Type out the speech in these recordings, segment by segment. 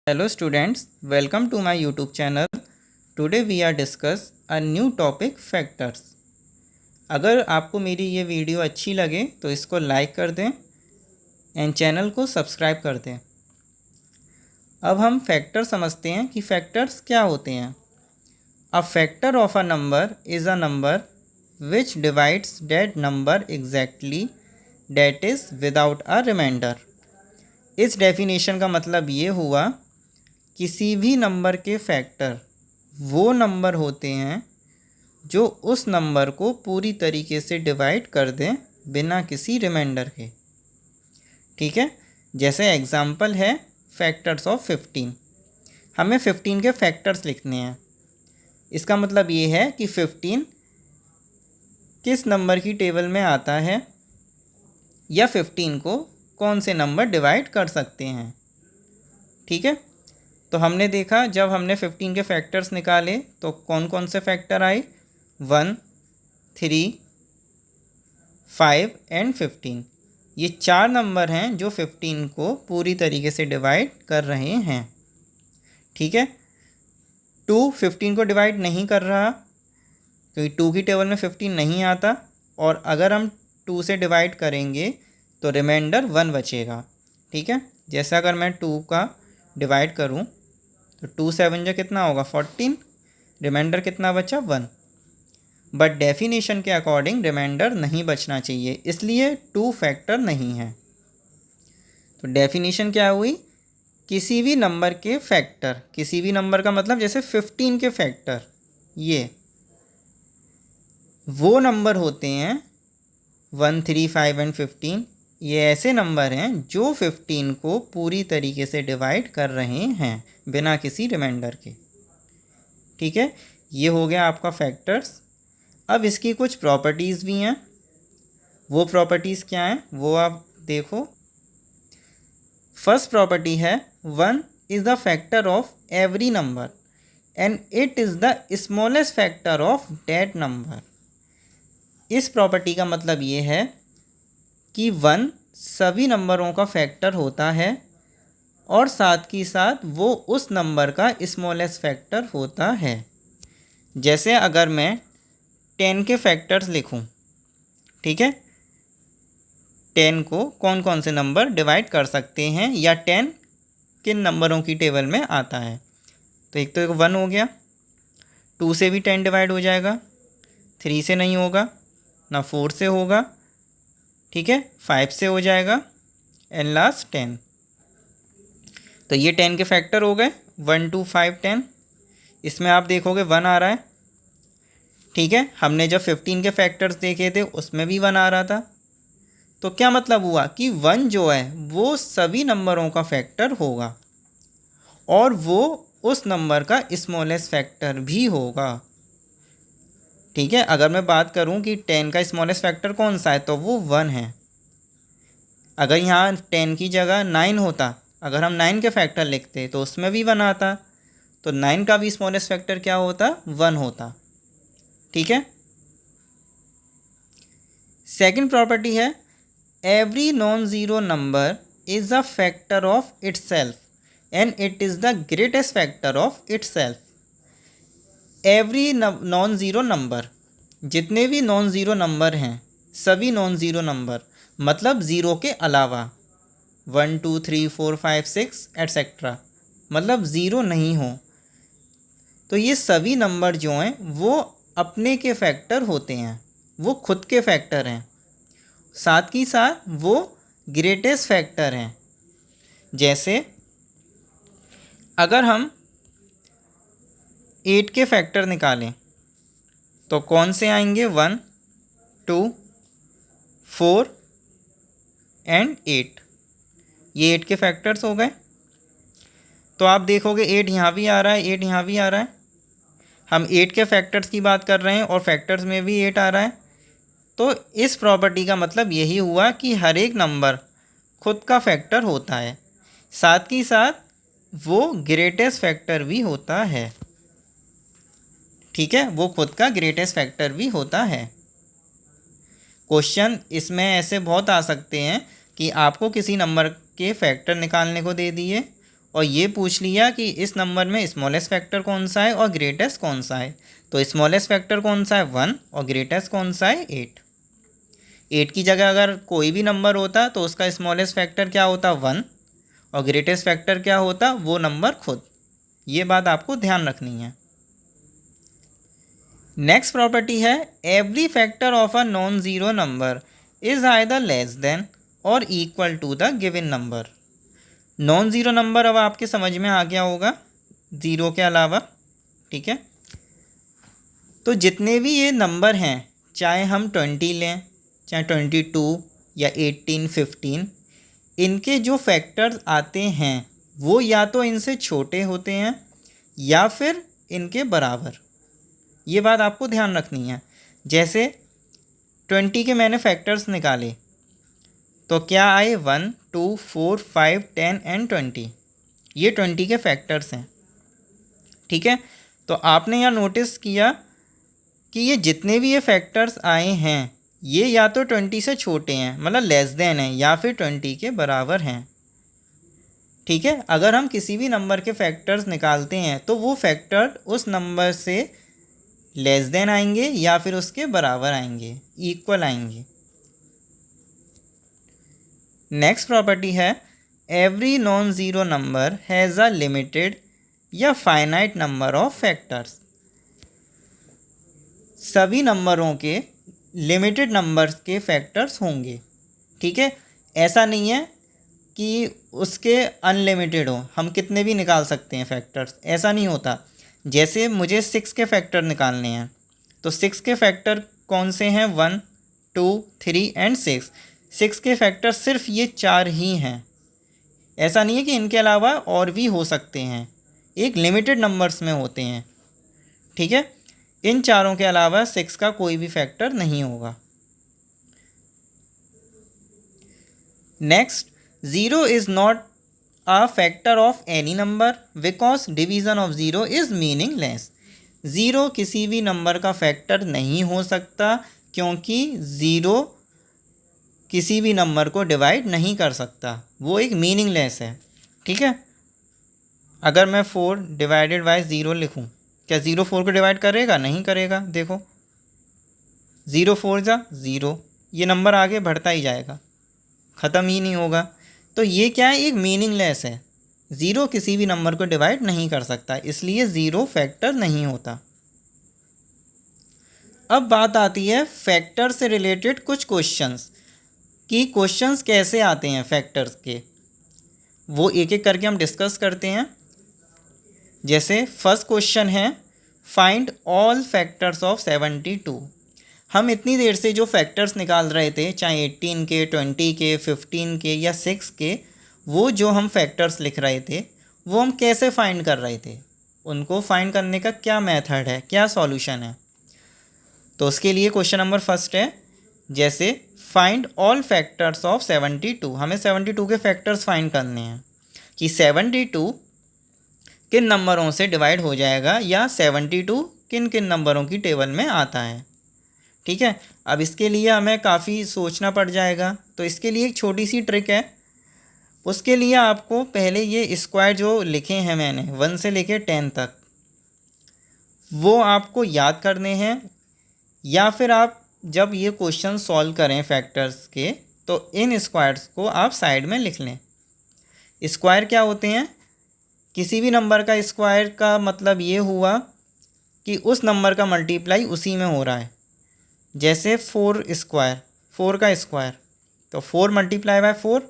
Hello students, welcome to my YouTube channel. Today we are discuss a new topic factors. अगर आपको मेरी ये video अच्छी लगे तो इसको लाइक कर दें एंड चैनल को सब्सक्राइब कर दें। अब हम फैक्टर समझते हैं कि फैक्टर्स क्या होते हैं। A factor of a number is a number which divides that number exactly that is without a reminder. इस डेफिनेशन का मतलब ये हुआ किसी भी नंबर के फैक्टर वो नंबर होते हैं जो उस नंबर को पूरी तरीके से डिवाइड कर दें बिना किसी रिमाइंडर के। ठीक है, जैसे एग्जांपल है फैक्टर्स ऑफ 15। हमें 15 के फैक्टर्स लिखने हैं। इसका मतलब ये है कि 15 किस नंबर की टेबल में आता है या 15 को कौन से नंबर डिवाइड कर सकते हैं। ठीक है, तो हमने देखा जब हमने 15 के फैक्टर्स निकाले तो कौन कौन से फैक्टर आए, 1, 3, 5 एंड 15। ये 4 नंबर हैं जो 15 को पूरी तरीके से डिवाइड कर रहे हैं। ठीक है, 2 15 को डिवाइड नहीं कर रहा क्योंकि 2 की टेबल में 15 नहीं आता, और अगर हम 2 से डिवाइड करेंगे तो रिमाइंडर 1 बचेगा। ठीक है, जैसे अगर मैं 2 का डिवाइड करूं तो 2 7 जो कितना होगा 14, रिमाइंडर कितना बचा 1। बट डेफिनेशन के अकॉर्डिंग रिमाइंडर नहीं बचना चाहिए, इसलिए 2 फैक्टर नहीं है। तो डेफिनेशन क्या हुई, किसी भी नंबर के फैक्टर, किसी भी नंबर का मतलब जैसे 15 के फैक्टर, ये वो नंबर होते हैं 1, 3, 5 एंड 15। ये ऐसे नंबर हैं जो 15 को पूरी तरीके से डिवाइड कर रहे हैं बिना किसी रिमाइंडर के। ठीक है, ये हो गया आपका फैक्टर्स। अब इसकी कुछ प्रॉपर्टीज़ भी हैं। वो प्रॉपर्टीज़ क्या हैं वो आप देखो। फर्स्ट प्रॉपर्टी है 1 is the factor of every number and it is the smallest factor of that number. इस प्रॉपर्टी का मतलब ये है कि 1 सभी नंबरों का फैक्टर होता है और साथ ही साथ वो उस नंबर का स्मॉलेस्ट फैक्टर होता है। जैसे अगर मैं 10 के फैक्टर्स लिखूं, ठीक है, 10 को कौन कौन से नंबर डिवाइड कर सकते हैं या 10 किन नंबरों की टेबल में आता है, तो एक 1 हो गया, 2 से भी 10 डिवाइड हो जाएगा, 3 से नहीं होगा, ना 4 से होगा, ठीक है, 5 से हो जाएगा एंड लास्ट 10। तो ये 10 के फैक्टर हो गए 1, 2, 5, 10। इसमें आप देखोगे 1 आ रहा है। ठीक है, हमने जब 15 के फैक्टर्स देखे थे उसमें भी 1 आ रहा था। तो क्या मतलब हुआ कि 1 जो है वो सभी नंबरों का फैक्टर होगा और वो उस नंबर का स्मॉलेस्ट फैक्टर भी होगा। ठीक है, अगर मैं बात करूं कि 10 का स्मॉलेस्ट फैक्टर कौन सा है तो वो 1 है। अगर यहाँ 10 की जगह 9 होता, अगर हम 9 के फैक्टर लिखते तो उसमें भी 1 आता, तो 9 का भी स्मॉलेस्ट फैक्टर क्या होता, 1 होता। ठीक है, सेकंड प्रॉपर्टी है every non zero number is a factor of itself and it is the greatest factor of itself. Every non zero number, जितने भी नॉन ज़ीरो नंबर हैं, सभी नॉन ज़ीरो नंबर मतलब ज़ीरो के अलावा 1, 2, 3, 4, 5, 6 एट्सेट्रा, मतलब zero नहीं हो, तो ये सभी नंबर जो हैं वो अपने के फैक्टर होते हैं, वो खुद के फैक्टर हैं, साथ ही साथ वो ग्रेटेस्ट फैक्टर हैं। जैसे अगर हम 8 के फैक्टर निकालें तो कौन से आएंगे, 1, 2, 4 एंड 8। ये 8 के फैक्टर्स हो गए। तो आप देखोगे 8 यहाँ भी आ रहा है, 8 यहाँ भी आ रहा है। हम 8 के फैक्टर्स की बात कर रहे हैं और फैक्टर्स में भी 8 आ रहा है। तो इस प्रॉपर्टी का मतलब यही हुआ कि हर एक नंबर खुद का फैक्टर होता है, साथ ही साथ वो ग्रेटेस्ट फैक्टर भी होता है। ठीक है, वो खुद का ग्रेटेस्ट फैक्टर भी होता है। क्वेश्चन इसमें ऐसे बहुत आ सकते हैं कि आपको किसी नंबर के फैक्टर निकालने को दे दिए और ये पूछ लिया कि इस नंबर में स्मॉलेस्ट फैक्टर कौन सा है और ग्रेटेस्ट कौन सा है। तो स्मॉलेस्ट फैक्टर कौन सा है 1 और ग्रेटेस्ट कौन सा है 8। 8 की जगह अगर कोई भी नंबर होता तो उसका स्मॉलेस्ट फैक्टर क्या होता 1 और ग्रेटेस्ट फैक्टर क्या होता वो नंबर खुद। ये बात आपको ध्यान रखनी है। नेक्स्ट प्रॉपर्टी है every factor of a non zero number is either less than और equal to the given number. Non zero number अब आपके समझ में आ गया होगा ज़ीरो के अलावा, ठीक है। तो जितने भी ये नंबर हैं, चाहे हम 20 लें, चाहे 22 या 18, 15, इनके जो फैक्टर्स आते हैं वो या तो इनसे छोटे होते हैं या फिर इनके बराबर। ये बात आपको ध्यान रखनी है। जैसे 20 के मैंने फैक्टर्स निकाले तो क्या आए 1, 2, 4, 5, 10 एंड 20। ये 20 के फैक्टर्स हैं, ठीक है। तो आपने यहाँ नोटिस किया कि ये जितने भी ये फैक्टर्स आए हैं ये या तो 20 से छोटे हैं, मतलब लेस देन है, या फिर 20 के बराबर हैं, ठीक है। अगर हम किसी भी नंबर के फैक्टर्स निकालते हैं तो वो फैक्टर उस नंबर से लेस देन आएंगे या फिर उसके बराबर आएंगे, इक्वल आएंगे। नेक्स्ट प्रॉपर्टी है every non zero number has a limited या फाइनाइट नंबर ऑफ फैक्टर्स। सभी नंबरों के लिमिटेड नंबर्स के फैक्टर्स होंगे, ठीक है। ऐसा नहीं है कि उसके अनलिमिटेड हो, हम कितने भी निकाल सकते हैं फैक्टर्स, ऐसा नहीं होता। जैसे मुझे 6 के फैक्टर निकालने हैं तो 6 के फैक्टर कौन से हैं 1, 2, 3 एंड 6। 6 के फैक्टर सिर्फ ये 4 ही हैं, ऐसा नहीं है कि इनके अलावा और भी हो सकते हैं, एक लिमिटेड नंबर्स में होते हैं, ठीक है। इन चारों के अलावा 6 का कोई भी फैक्टर नहीं होगा। Next, 0 is not a factor of any number because division of 0 is meaningless। 0 किसी भी नंबर का फैक्टर नहीं हो सकता क्योंकि 0 किसी भी नंबर को डिवाइड नहीं कर सकता, वो एक मीनिंगलेस है, ठीक है। अगर मैं 4 डिवाइडेड बाय 0 लिखूं, क्या 0 4 को डिवाइड करेगा? नहीं करेगा। देखो 0 4 जा 0, ये नंबर आगे बढ़ता ही जाएगा, ख़त्म ही नहीं होगा। तो ये क्या है, एक मीनिंगलेस है। 0 किसी भी नंबर को डिवाइड नहीं कर सकता, इसलिए 0 फैक्टर नहीं होता। अब बात आती है फैक्टर से रिलेटेड कुछ क्वेश्चंस कि क्वेश्चंस कैसे आते हैं फैक्टर्स के, वो एक एक करके हम डिस्कस करते हैं। जैसे फर्स्ट क्वेश्चन है फाइंड ऑल फैक्टर्स ऑफ 72। हम इतनी देर से जो फैक्टर्स निकाल रहे थे, चाहे 18 के, 20 के, 15 के या 6 के, वो जो हम फैक्टर्स लिख रहे थे वो हम कैसे फाइंड कर रहे थे, उनको फाइंड करने का क्या मेथड है, क्या सॉल्यूशन है। तो उसके लिए क्वेश्चन नंबर फर्स्ट है, जैसे फाइंड ऑल फैक्टर्स ऑफ 72। हमें 72 के फैक्टर्स फाइंड करने हैं कि 72 किन नंबरों से डिवाइड हो जाएगा या 72 किन किन नंबरों की टेबल में आता है, ठीक है। अब इसके लिए हमें काफ़ी सोचना पड़ जाएगा, तो इसके लिए एक छोटी सी ट्रिक है। उसके लिए आपको पहले ये स्क्वायर जो लिखे हैं मैंने 1 से लेके 10 तक, वो आपको याद करने हैं, या फिर आप जब ये क्वेश्चन सॉल्व करें फैक्टर्स के तो इन स्क्वायर्स को आप साइड में लिख लें। स्क्वायर क्या होते हैं? किसी भी नंबर का स्क्वायर का मतलब ये हुआ कि उस नंबर का मल्टीप्लाई उसी में हो रहा है। जैसे 4 स्क्वायर, 4 का स्क्वायर, तो 4 मल्टीप्लाई बाय 4,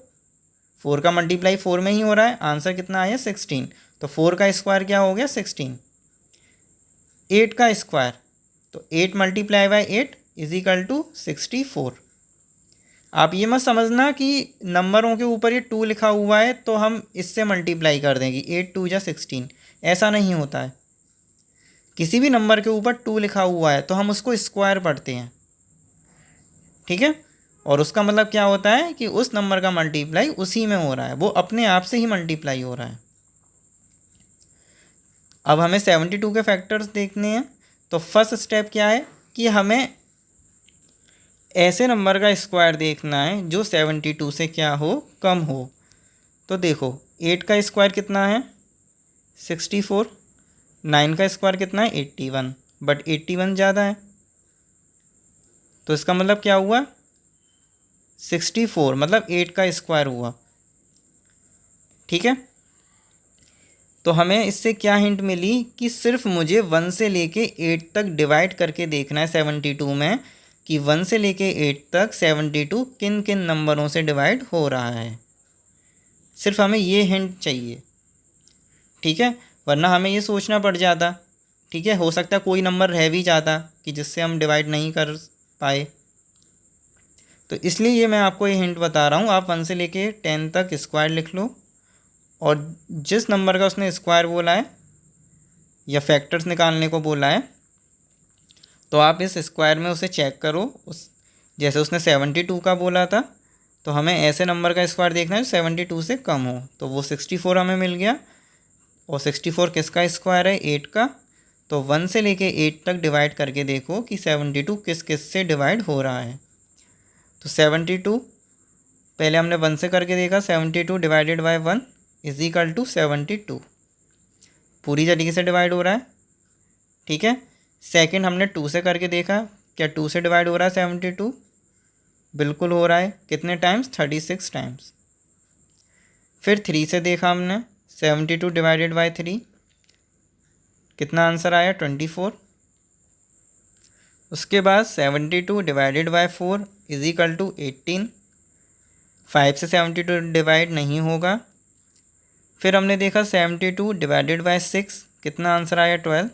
4 का मल्टीप्लाई 4 में ही हो रहा है, आंसर कितना आया 16। तो 4 का स्क्वायर क्या हो गया 16। 8 का स्क्वायर, तो 8 multiply by 8 is equal to 64। आप ये मत समझना कि नंबरों के ऊपर ये 2 लिखा हुआ है तो हम इससे मल्टीप्लाई कर देंगे, 8 2 जा 16, ऐसा नहीं होता है। किसी भी नंबर के ऊपर 2 लिखा हुआ है तो हम उसको स्क्वायर पढ़ते हैं, ठीक है। और उसका मतलब क्या होता है कि उस नंबर का मल्टीप्लाई उसी में हो रहा है, वो अपने आप से ही मल्टीप्लाई हो रहा है। अब हमें 72 के फैक्टर्स देखने हैं। तो फर्स्ट स्टेप क्या है कि हमें ऐसे नंबर का स्क्वायर देखना है जो 72 से क्या हो, कम हो। तो देखो 8 का स्क्वायर कितना है 64, 9 का स्क्वायर कितना है 81, बट 81 ज़्यादा है, तो इसका मतलब क्या हुआ 64 मतलब 8 का स्क्वायर हुआ। ठीक है, तो हमें इससे क्या हिंट मिली कि सिर्फ मुझे 1 से लेके 8 तक डिवाइड करके देखना है 72 में, कि 1 से लेके 8 तक 72 किन किन नंबरों से डिवाइड हो रहा है। सिर्फ हमें ये हिंट चाहिए। ठीक है, वरना हमें ये सोचना पड़ जाता। ठीक है, हो सकता है कोई नंबर रह भी जाता कि जिससे हम डिवाइड नहीं कर पाए, तो इसलिए ये मैं आपको ये हिंट बता रहा हूँ। आप 1 से लेके 10 तक स्क्वायर लिख लो, और जिस नंबर का उसने स्क्वायर बोला है या फैक्टर्स निकालने को बोला है, तो आप इस स्क्वायर में उसे चेक करो। जैसे उसने 72 का बोला था, तो हमें ऐसे नंबर का स्क्वायर देखना है जो 72 से कम हो, तो वो 64 हमें मिल गया। और 64 किसका स्क्वायर है 8 का, तो 1 से लेके 8 तक डिवाइड करके देखो कि 72 किस किस से डिवाइड हो रहा है। तो 72 पहले हमने 1 से करके देखा, 72 divided by 1 is equal to 72, पूरी तरीके से डिवाइड हो रहा है। ठीक है, सेकंड हमने 2 से करके देखा, क्या 2 से डिवाइड हो रहा है 72, बिल्कुल हो रहा है। कितने टाइम्स 36 टाइम्स। फिर 3 से देखा हमने, 72 डिवाइडेड बाय 3, कितना आंसर आया 24। उसके बाद 72 divided by 4 is equal to 18, 5 से 72 डिवाइड नहीं होगा। फिर हमने देखा 72 डिवाइडेड बाय 6, कितना आंसर आया 12,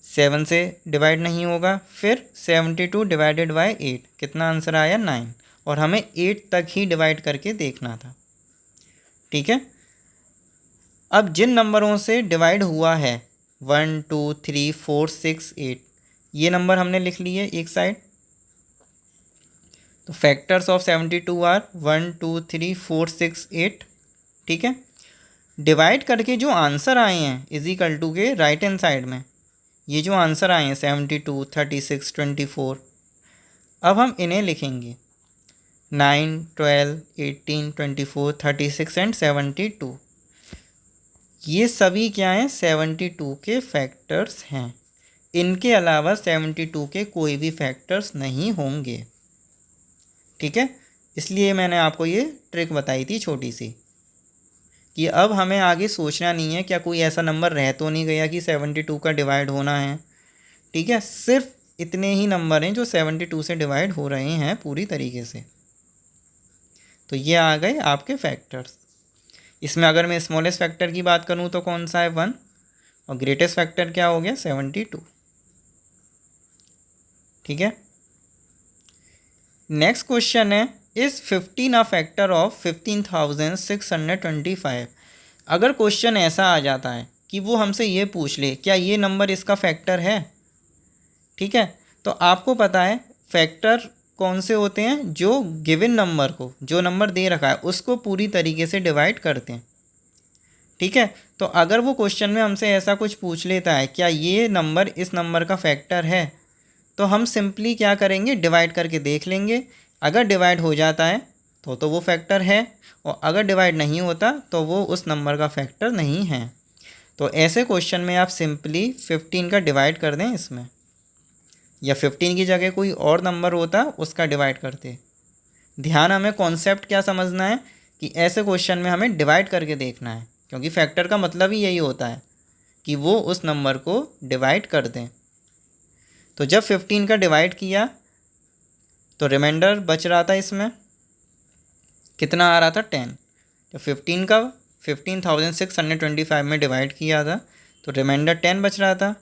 7 से डिवाइड नहीं होगा। फिर 72 डिवाइडेड बाय 8, कितना आंसर आया 9, और हमें 8 तक ही डिवाइड करके देखना था। ठीक है, अब जिन नंबरों से डिवाइड हुआ है 1 2 3 4 6 8, ये नंबर हमने लिख लिए एक साइड। तो फैक्टर्स ऑफ 72 आर 1 2 3 4 6 8। ठीक है, डिवाइड करके जो आंसर आए हैं इज इक्वल टू के राइट हैंड साइड में, ये जो आंसर आए हैं 72 36 24, अब हम इन्हें लिखेंगे 9 12 18 24 36 एंड 72। ये सभी क्या हैं 72 के फैक्टर्स हैं, इनके अलावा 72 के कोई भी फैक्टर्स नहीं होंगे। ठीक है, इसलिए मैंने आपको ये ट्रिक बताई थी छोटी सी, कि अब हमें आगे सोचना नहीं है क्या कोई ऐसा नंबर रह तो नहीं गया कि 72 का डिवाइड होना है। ठीक है, सिर्फ इतने ही नंबर हैं जो 72 से डिवाइड हो रहे हैं पूरी तरीके से। तो ये आ गए आपके फैक्टर्स। इसमें अगर मैं स्मॉलेस्ट फैक्टर की बात करूं तो कौन सा है 1, और ग्रेटेस्ट फैक्टर क्या हो गया 72। ठीक है, नेक्स्ट क्वेश्चन है, इज 15 अ फैक्टर ऑफ 15,625। अगर क्वेश्चन ऐसा आ जाता है कि वो हमसे ये पूछ ले क्या ये नंबर इसका फैक्टर है। ठीक है, तो आपको पता है फैक्टर कौन से होते हैं, जो गिवन नंबर को, जो नंबर दे रखा है उसको पूरी तरीके से डिवाइड करते हैं। ठीक है, तो अगर वो क्वेश्चन में हमसे ऐसा कुछ पूछ लेता है क्या ये नंबर इस नंबर का फैक्टर है, तो हम सिंपली क्या करेंगे डिवाइड करके देख लेंगे। अगर डिवाइड हो जाता है तो वो फैक्टर है, और अगर डिवाइड नहीं होता तो वो उस नंबर का फैक्टर नहीं है। तो ऐसे क्वेश्चन में आप सिंपली 15 का डिवाइड कर दें इसमें, या 15 की जगह कोई और नंबर होता उसका डिवाइड करते। ध्यान हमें कॉन्सेप्ट क्या समझना है कि ऐसे क्वेश्चन में हमें डिवाइड करके देखना है, क्योंकि फैक्टर का मतलब ही यही होता है कि वो उस नंबर को डिवाइड कर दें। तो जब 15 का डिवाइड किया तो रिमाइंडर बच रहा था, इसमें कितना आ रहा था 10। जब 15 का 15,625 में डिवाइड किया था तो रिमाइंडर 10 बच रहा था।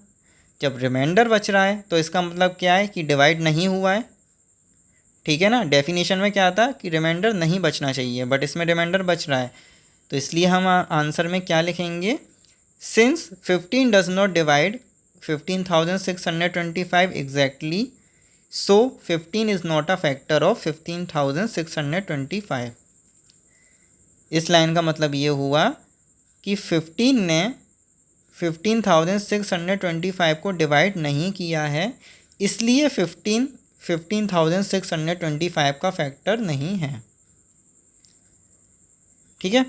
जब रिमाइंडर बच रहा है तो इसका मतलब क्या है कि डिवाइड नहीं हुआ है। ठीक है ना, डेफिनेशन में क्या था कि रिमाइंडर नहीं बचना चाहिए, बट इसमें रिमाइंडर बच रहा है, तो इसलिए हम आंसर में क्या लिखेंगे, since 15 does not divide 15,625 exactly, so 15 is not a factor of 15,625। इस लाइन का मतलब ये हुआ कि 15 ने 15,625 को डिवाइड नहीं किया है, इसलिए 15,625 का फैक्टर नहीं है। ठीक है।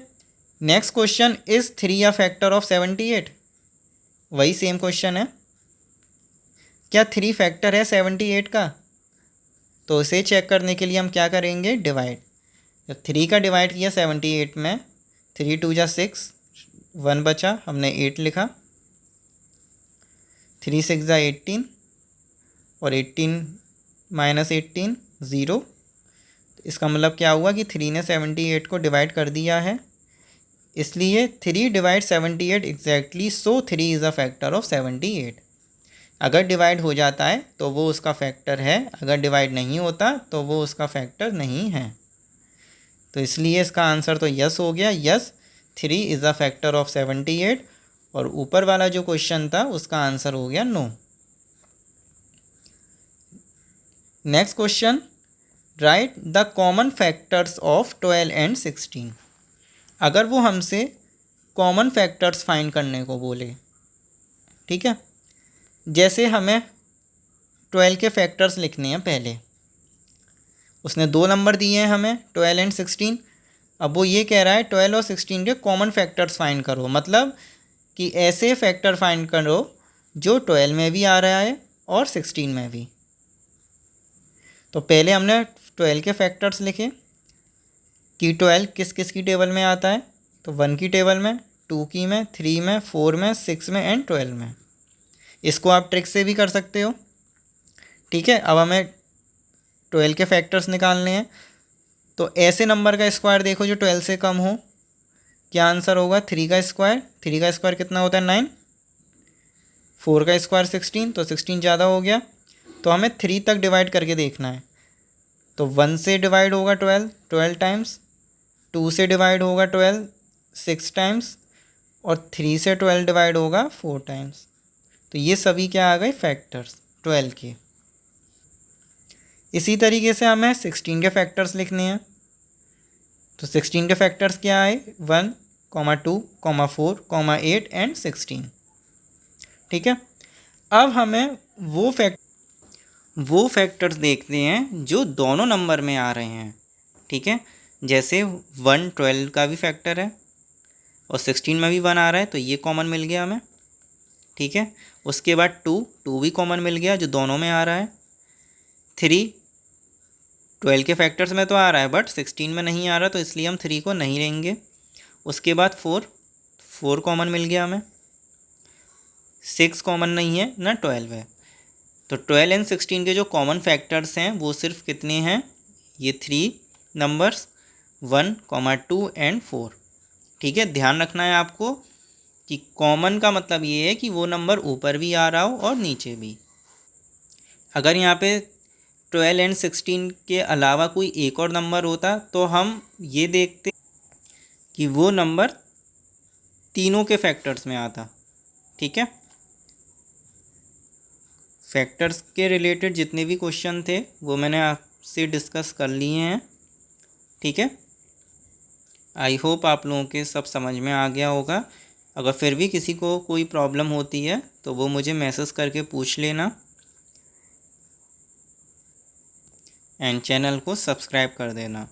Next question, is 3 a factor of 78? वही सेम क्वेश्चन है, क्या 3 फैक्टर है 78 का? तो इसे चेक करने के लिए हम क्या करेंगे, डिवाइड। जब 3 का डिवाइड किया 78 में, 3 2 जा 6, 1 बचा, हमने 8 लिखा, 3 6 जा 18 और 18 माइनस 18 0। इसका मतलब क्या हुआ कि 3 ने 78 को डिवाइड कर दिया है, इसलिए 3 divide 78 exactly, so 3 is a factor of 78। अगर डिवाइड हो जाता है तो वो उसका फैक्टर है, अगर डिवाइड नहीं होता तो वो उसका फैक्टर नहीं है। तो इसलिए इसका आंसर तो यस हो गया, yes 3 is a factor of 78। और ऊपर वाला जो क्वेश्चन था उसका आंसर हो गया no. Next question, right the common factors of 12 and 16। अगर वो हमसे कॉमन फैक्टर्स फाइंड करने को बोले, ठीक है, जैसे हमें 12 के फैक्टर्स लिखने हैं, पहले उसने 2 नंबर दिए हैं हमें 12 एंड 16। अब वो ये कह रहा है 12 और 16 के कॉमन फैक्टर्स फाइंड करो, मतलब कि ऐसे फैक्टर फाइंड करो जो 12 में भी आ रहा है और 16 में भी। तो पहले हमने 12 के फैक्टर्स लिखे कि 12 किस किस की टेबल में आता है, तो 1 की टेबल में, 2 की में, 3 में, 4 में, 6 में एंड 12 में। इसको आप ट्रिक से भी कर सकते हो, ठीक है। अब हमें 12 के फैक्टर्स निकालने हैं, तो ऐसे नंबर का स्क्वायर देखो जो 12 से कम हो, क्या आंसर होगा, 3 का स्क्वायर। 3 का स्क्वायर कितना होता है, 9। 4 का स्क्वायर 16, तो 16 ज़्यादा हो गया। तो हमें 3 तक डिवाइड करके देखना है, तो 1 से डिवाइड होगा 12 टाइम्स, 2 से डिवाइड होगा 12 6 टाइम्स, और 3 से 12 डिवाइड होगा 4 टाइम्स। तो ये सभी क्या आ गए, फैक्टर्स 12 के। इसी तरीके से हमें 16 के फैक्टर्स लिखने हैं, तो 16 के फैक्टर्स क्या आए, 1, 2, 4, 8 एंड 16, ठीक है। अब हमें वो फैक्टर्स देखते हैं जो दोनों नंबर में आ रहे हैं, ठीक है। जैसे 1 12 का भी फैक्टर है और 16 में भी 1 आ रहा है, तो ये कॉमन मिल गया हमें, ठीक है। उसके बाद 2 भी कॉमन मिल गया जो दोनों में आ रहा है। 3 12 के फैक्टर्स में तो आ रहा है बट 16 में नहीं आ रहा, तो इसलिए हम 3 को नहीं लेंगे। उसके बाद 4 कॉमन मिल गया हमें, 6 कॉमन नहीं है ना 12 है। तो 12 एंड 16 के जो कॉमन फैक्टर्स हैं वो सिर्फ कितने हैं, ये 3 नंबर्स 1, 2 एंड 4, ठीक है। ध्यान रखना है आपको कि कॉमन का मतलब ये है कि वो नंबर ऊपर भी आ रहा हो और नीचे भी। अगर यहाँ पे 12 एंड 16 के अलावा कोई एक और नंबर होता तो हम ये देखते कि वो नंबर तीनों के फैक्टर्स में आता, ठीक है। फैक्टर्स के रिलेटेड जितने भी क्वेश्चन थे वो मैंने आपसे डिस्कस कर लिए हैं, ठीक है। आई होप आप लोगों के सब समझ में आ गया होगा। अगर फिर भी किसी को कोई प्रॉब्लम होती है तो वो मुझे मैसेज करके पूछ लेना, एंड चैनल को सब्सक्राइब कर देना।